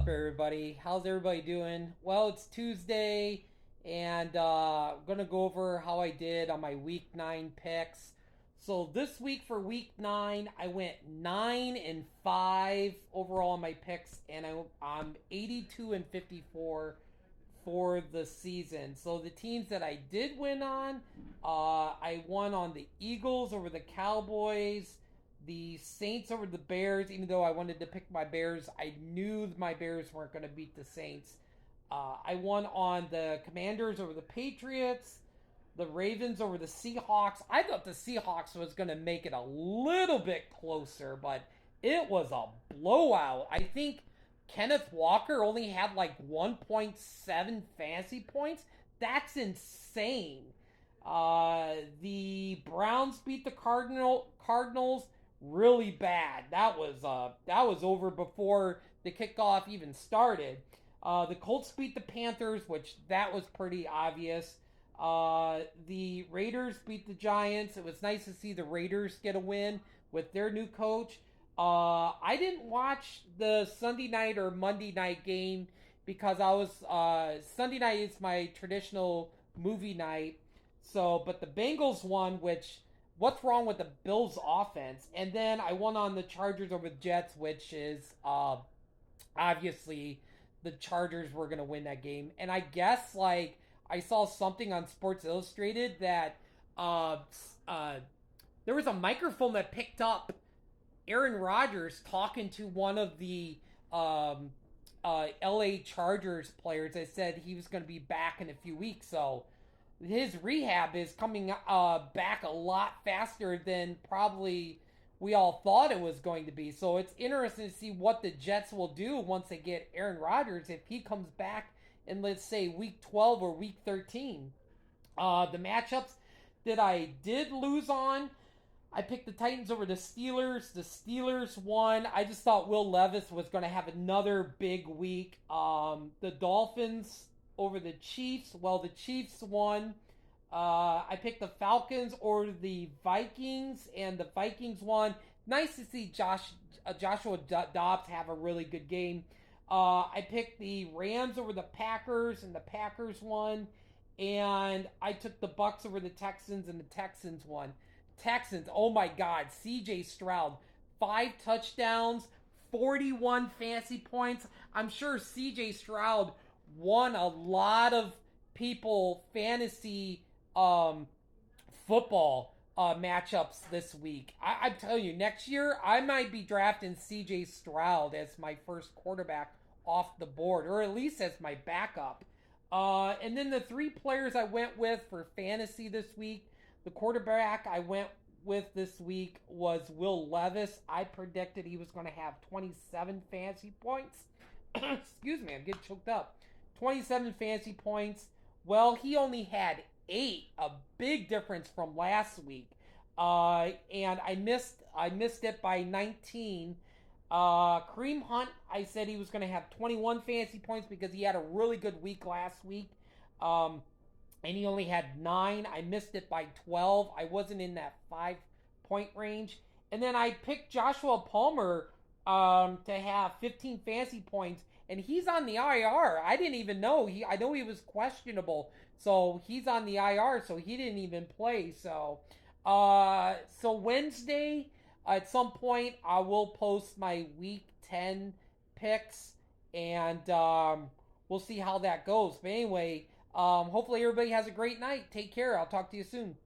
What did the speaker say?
up, everybody? How's everybody doing? Well, it's Tuesday, and I'm gonna go over how I did on my Week 9 picks. So this week for Week 9, I went 9-5 overall on my picks, and I'm 82-54 for the season. So the teams that I did win on, I won on the Eagles over the Cowboys, the Saints over the Bears. Even though I wanted to pick my Bears, I knew my Bears weren't going to beat the Saints. I won on the Commanders over the Patriots, the Ravens over the Seahawks. I thought the Seahawks was going to make it a little bit closer, but it was a blowout. I think Kenneth Walker only had like 1.7 fantasy points. That's insane. The Browns beat the Cardinals really bad. That was over before the kickoff even started. The Colts beat the Panthers, which that was pretty obvious. The Raiders beat the Giants. It was nice to see the Raiders get a win with their new coach. I didn't watch the Sunday night or Monday night game because I was Sunday night is my traditional movie night. So, but the Bengals won, which what's wrong with the Bills offense? And then I won on the Chargers over the Jets, which is obviously the Chargers were going to win that game. And I guess like I saw something on Sports Illustrated that there was a microphone that picked up Aaron Rodgers talking to one of the LA Chargers players that said he was going to be back in a few weeks. So his rehab is coming back a lot faster than probably we all thought it was going to be. So it's interesting to see what the Jets will do once they get Aaron Rodgers if he comes back in, let's say, week 12 or week 13. The matchups that I did lose on, I picked the Titans over the Steelers. The Steelers won. I just thought Will Levis was going to have another big week. The Dolphins over the Chiefs. Well, the Chiefs won. I picked the Falcons or the Vikings, and the Vikings won. Nice to see Joshua Dobbs have a really good game. I picked the Rams over the Packers, and the Packers won. And I took the Bucks over the Texans, and the Texans won. Texans, oh my God, C.J. Stroud, 5 touchdowns, 41 fantasy points. I'm sure C.J. Stroud won a lot of people fantasy football matchups this week. I'm telling you, next year I might be drafting C.J. Stroud as my first quarterback off the board, or at least as my backup. And then the 3 players I went with for fantasy this week, the quarterback I went with this week was Will Levis. I predicted he was going to have 27 fantasy points. Excuse me, I'm getting choked up. 27 fantasy points. Well, he only had 8, a big difference from last week. And I missed it by 19. Kareem Hunt, I said he was going to have 21 fantasy points because he had a really good week last week. And he only had 9. I missed it by 12. I wasn't in that 5-point range. And then I picked Joshua Palmer to have 15 fantasy points, and he's on the IR. I didn't even know. I know he was questionable, so he's on the IR, so he didn't even play. So Wednesday at some point I will post my week 10 picks, and we'll see how that goes. But anyway, hopefully everybody has a great night. Take care. I'll talk to you soon.